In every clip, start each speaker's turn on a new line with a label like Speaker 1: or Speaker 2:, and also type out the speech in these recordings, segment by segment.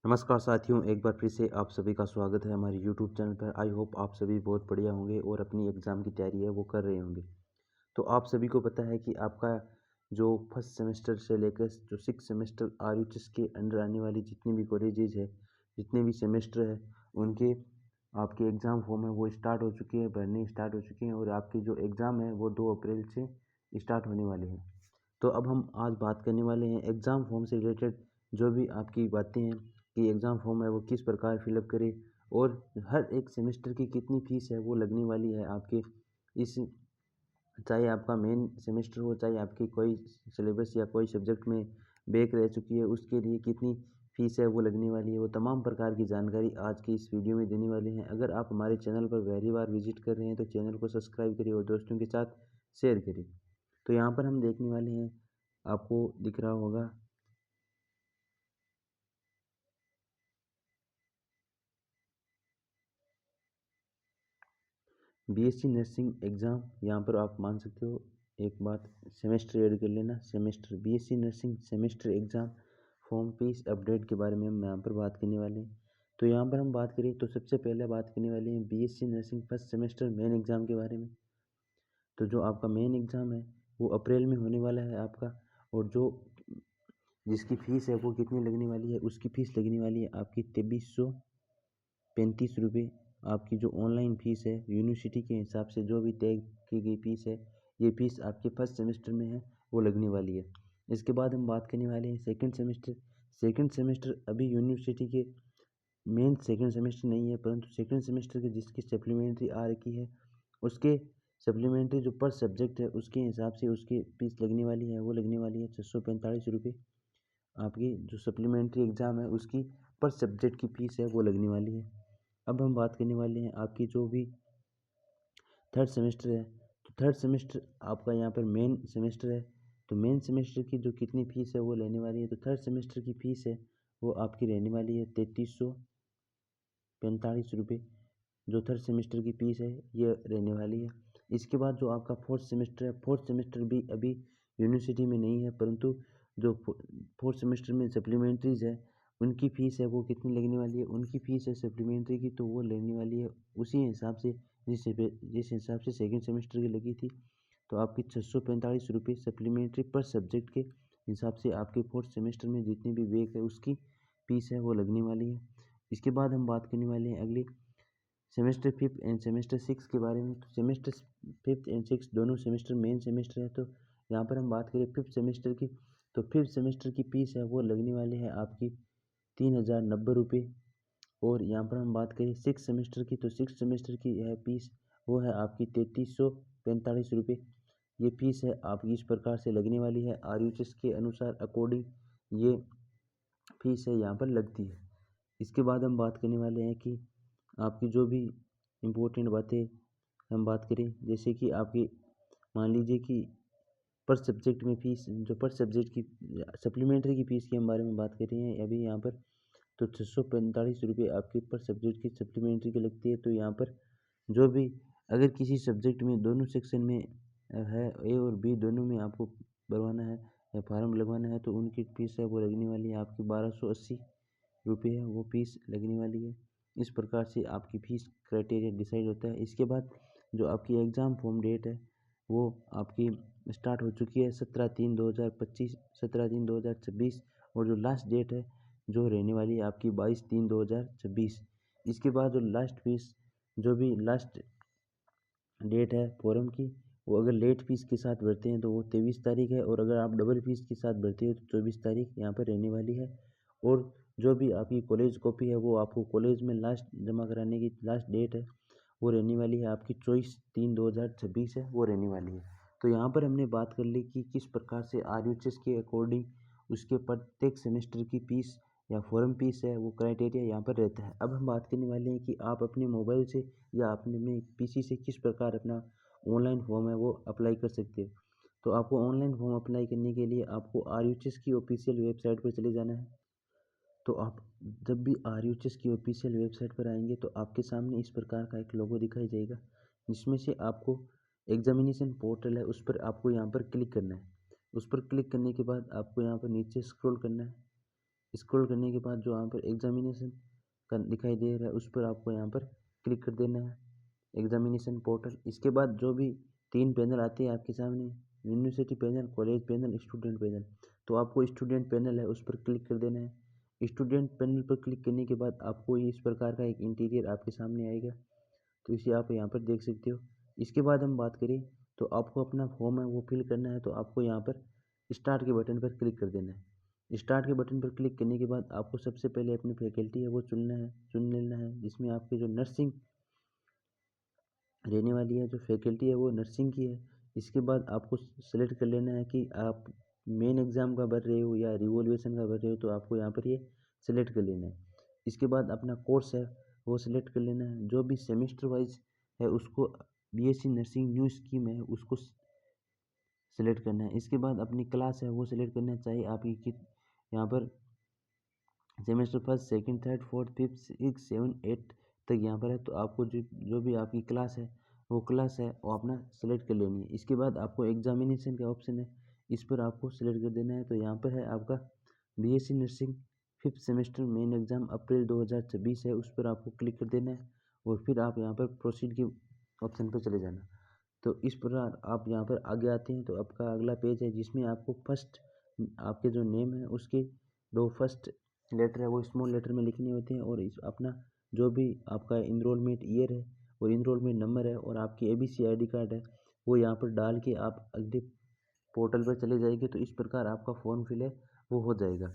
Speaker 1: नमस्कार साथियों, एक बार फिर से आप सभी का स्वागत है हमारे यूट्यूब चैनल पर। आई होप आप सभी बहुत बढ़िया होंगे और अपनी एग्ज़ाम की तैयारी है वो कर रहे होंगे। तो आप सभी को पता है कि आपका जो फर्स्ट सेमेस्टर से लेकर जो सिक्स सेमेस्टर आरयूएचएस के अंडर आने वाली जितनी भी कॉलेजेज है, जितने भी सेमेस्टर है, उनके आपके एग्ज़ाम फॉर्म है वो स्टार्ट हो चुके हैं, भरने स्टार्ट हो चुके हैं और आपकी जो एग्ज़ाम है वो 2 अप्रैल से स्टार्ट होने वाले हैं। तो अब हम आज बात करने वाले हैं एग्ज़ाम फॉर्म से रिलेटेड जो भी आपकी बातें हैं कि एग्ज़ाम फॉर्म है वो किस प्रकार फिलअप करें और हर एक सेमेस्टर की कितनी फ़ीस है वो लगने वाली है आपके इस, चाहे आपका मेन सेमेस्टर हो, चाहे आपकी कोई सिलेबस या कोई सब्जेक्ट में बैक रह चुकी है उसके लिए कितनी फ़ीस है वो लगने वाली है। वो तमाम प्रकार की जानकारी आज की इस वीडियो में देने वाले हैं। अगर आप हमारे चैनल पर पहली बार विजिट कर रहे हैं तो चैनल को सब्सक्राइब करिए और दोस्तों के साथ शेयर करिए। तो यहाँ पर हम देखने वाले हैं, आपको दिख रहा होगा बीएससी नर्सिंग एग्ज़ाम। यहाँ पर आप मान सकते हो, एक बात सेमेस्टर ऐड कर लेना, semester BSc nursing semester exam form fees update के बारे में हम यहाँ पर बात करने वाले हैं। तो यहाँ पर हम बात करें तो सबसे पहले बात करने वाले हैं BSc nursing first semester main exam के बारे में। तो जो आपका मेन एग्ज़ाम है वो अप्रैल में होने वाला है आपका, और जो जिसकी फ़ीस है वो कितनी लगने वाली है, उसकी फ़ीस लगने वाली है आपकी 2335 रुपये। आपकी जो ऑनलाइन फ़ीस है यूनिवर्सिटी के हिसाब से जो भी तय की गई फ़ीस है, ये फ़ीस आपके फर्स्ट सेमेस्टर में है वो लगने वाली है। इसके बाद हम बात करने वाले हैं सेकंड सेमेस्टर। सेकंड सेमेस्टर अभी यूनिवर्सिटी के मेन सेकंड सेमेस्टर नहीं है, परंतु सेकंड सेमेस्टर की जिसकी सप्लीमेंट्री आ रखी है उसके सप्लीमेंट्री जो पर सब्जेक्ट है उसके हिसाब से उसकी फ़ीस लगने वाली है, वो लगने वाली है 645 रुपये। आपकी जो सप्लीमेंट्री एग्ज़ाम है उसकी पर सब्जेक्ट की फ़ीस है वो लगने वाली है। अब हम बात करने वाले हैं आपकी जो भी थर्ड सेमेस्टर है। तो थर्ड सेमेस्टर आपका यहाँ पर मेन सेमेस्टर है, तो मेन सेमेस्टर की जो कितनी फ़ीस है वो लेने वाली है, तो थर्ड सेमेस्टर की फ़ीस है वो आपकी रहने वाली है 3345 रुपये। जो थर्ड सेमेस्टर की फ़ीस है ये रहने वाली है। इसके बाद जो आपका फोर्थ सेमेस्टर है, फोर्थ सेमेस्टर भी अभी यूनिवर्सिटी में नहीं है, परंतु जो फोर्थ सेमेस्टर में सप्लीमेंट्रीज़ है उनकी फ़ीस है वो कितनी लगने वाली है, उनकी फ़ीस है सप्लीमेंट्री की तो वो लगने वाली है उसी हिसाब से जिस हिसाब से सेकंड सेमेस्टर की लगी थी। तो आपकी 645 रुपये सप्लीमेंट्री पर सब्जेक्ट के हिसाब से आपके फोर्थ सेमेस्टर में जितनी भी बैक है उसकी फ़ीस है वो लगने वाली है। इसके बाद हम बात करने वाले हैं अगली semester fifth end semester six के बारे में। तो सेमेस्टर फिफ्थ एंड सिक्स दोनों सेमेस्टर मेन सेमेस्टर है। तो यहाँ पर हम बात करें फिफ्थ सेमेस्टर की, तो फिफ्थ सेमेस्टर की फ़ीस है वो लगने वाली है आपकी 3090 रुपये। और यहाँ पर हम बात करें सिक्स सेमेस्टर की, तो सिक्स सेमेस्टर की है फ़ीस वो है आपकी 3345 रुपये। ये फ़ीस है आपकी इस प्रकार से लगने वाली है, आरयूएचएस के अनुसार अकॉर्डिंग ये फ़ीस है यहाँ पर लगती है। इसके बाद हम बात करने वाले हैं कि आपकी जो भी इम्पोर्टेंट बातें हम बात करें, जैसे कि आपकी मान लीजिए कि पर सब्जेक्ट में फ़ीस, जो पर सब्जेक्ट की सप्लीमेंट्री की फ़ीस के हम बारे में बात कर रहे हैं अभी यहाँ पर, तो 645 रुपये आपकी पर सब्जेक्ट की सप्लीमेंट्री की लगती है। तो यहाँ पर जो भी अगर किसी सब्जेक्ट में दोनों सेक्शन में है, ए और बी दोनों में आपको भरवाना है या फार्म लगवाना है, तो उनकी फ़ीस है वो लगने वाली है आपकी 1280 रुपये है वो फ़ीस लगने वाली है। इस प्रकार से आपकी फ़ीस क्राइटेरिया डिसाइड होता है। इसके बाद जो आपकी एग्ज़ाम फॉर्म डेट है वो आपकी स्टार्ट हो चुकी है 17/3/2025, 17/3/2026, और जो लास्ट डेट है जो रहने वाली है आपकी 22/3/2026। इसके बाद जो लास्ट फीस, जो भी लास्ट डेट है फॉर्म की, वो अगर लेट फीस के साथ भरते हैं तो वो 23 तारीख है, और अगर आप डबल फीस के साथ भरते हो तो 24 तारीख यहाँ पर रहने वाली है। और जो भी आपकी कॉलेज कॉपी है वो आपको कॉलेज में लास्ट जमा कराने की लास्ट डेट है वो रहने वाली है आपकी 24/3/2026 है वो रहने वाली है। तो यहाँ पर हमने बात कर ली कि किस प्रकार से आरयूएचएस के अकॉर्डिंग उसके प्रत्येक सेमेस्टर की फीस या फॉर्म फीस है वो क्राइटेरिया यहाँ पर रहता है। अब हम बात करने वाले हैं कि आप अपने मोबाइल से या अपने पीसी से किस प्रकार अपना ऑनलाइन फॉर्म है वो अप्लाई कर सकते हो। तो आपको ऑनलाइन फॉर्म अप्लाई करने के लिए आपको आरयूएचएस की ऑफिशियल वेबसाइट पर चले जाना है। तो आप जब भी आरयूएचएस की ऑफिशियल वेबसाइट पर आएंगे तो आपके सामने इस प्रकार का एक लोगो दिखाई देगा, जिसमें से आपको एग्जामिनेशन पोर्टल है उस पर आपको यहाँ पर क्लिक करना है। उस पर क्लिक करने के बाद आपको यहाँ पर नीचे स्क्रॉल करना है। स्क्रॉल करने के बाद जो यहाँ पर एग्जामिनेशन का दिखाई दे रहा है उस पर आपको यहाँ पर क्लिक कर देना है, एग्जामिनेशन पोर्टल। इसके बाद जो भी 3 पैनल आते हैं आपके सामने, university panel, college panel, student panel, तो आपको स्टूडेंट पैनल है उस पर क्लिक कर देना है। स्टूडेंट पैनल पर क्लिक करने के बाद आपको इस प्रकार का एक इंटीरियर आपके सामने आएगा, तो इसे आप यहाँ पर देख सकते हो। इसके बाद हम बात करें तो आपको अपना फॉर्म है वो फिल करना है, तो आपको यहाँ पर स्टार्ट के बटन पर क्लिक कर देना है। स्टार्ट के बटन पर क्लिक करने के बाद आपको सबसे पहले अपनी फैकल्टी है वो चुन लेना है, जिसमें आपकी जो नर्सिंग रहने वाली है, जो फैकल्टी है वो नर्सिंग की है। इसके बाद आपको सेलेक्ट कर लेना है कि आप मेन एग्ज़ाम का भर रहे हो या रिवोल्यूशन का भर रहे हो, तो आपको यहाँ पर ये सेलेक्ट कर लेना है। इसके बाद अपना कोर्स है वो सिलेक्ट कर लेना है, जो भी सेमेस्टर वाइज है उसको, बीएससी नर्सिंग न्यू स्कीम है उसको सेलेक्ट करना है। इसके बाद अपनी क्लास है वो सिलेक्ट करना है, चाहे आपकी यहाँ पर semester first, second, third, fourth, fifth, six, seven, eight तक यहाँ पर है, तो आपको जो भी आपकी क्लास है वो अपना सेलेक्ट कर लेनी है। इसके बाद आपको एग्जामिनेशन का ऑप्शन है, इस पर आपको सेलेक्ट कर देना है। तो यहाँ पर है आपका BSc nursing 5th semester main exam April 2026 है, उस पर आपको क्लिक कर देना है और फिर आप यहाँ पर प्रोसीड के ऑप्शन पर चले जाना। तो इस प्रकार आप यहाँ पर आगे आते हैं, तो आपका अगला पेज है जिसमें आपको फर्स्ट आपके जो नेम है उसके 2 फर्स्ट लेटर है वो स्मॉल लेटर में लिखने होते हैं, और इस अपना जो भी आपका इनरोलमेंट ईयर है और इनरोलमेंट नंबर है और आपकी एबीसी आईडी कार्ड है वो यहाँ पर डाल के आप अगले पोर्टल पर चले जाएंगे। तो इस प्रकार आपका फॉर्म फिल है वो हो जाएगा।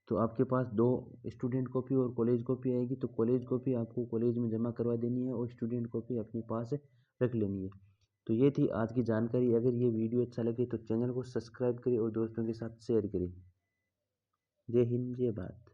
Speaker 1: तो आपके पास 2 स्टूडेंट कॉपी और कॉलेज कॉपी आएगी, तो कॉलेज कॉपी आपको कॉलेज में जमा करवा देनी है और स्टूडेंट कॉपी अपने पास रख लेनी है। तो ये थी आज की जानकारी। अगर ये वीडियो अच्छा लगे तो चैनल को सब्सक्राइब करें और दोस्तों के साथ शेयर करें। जय हिंद, जय भारत।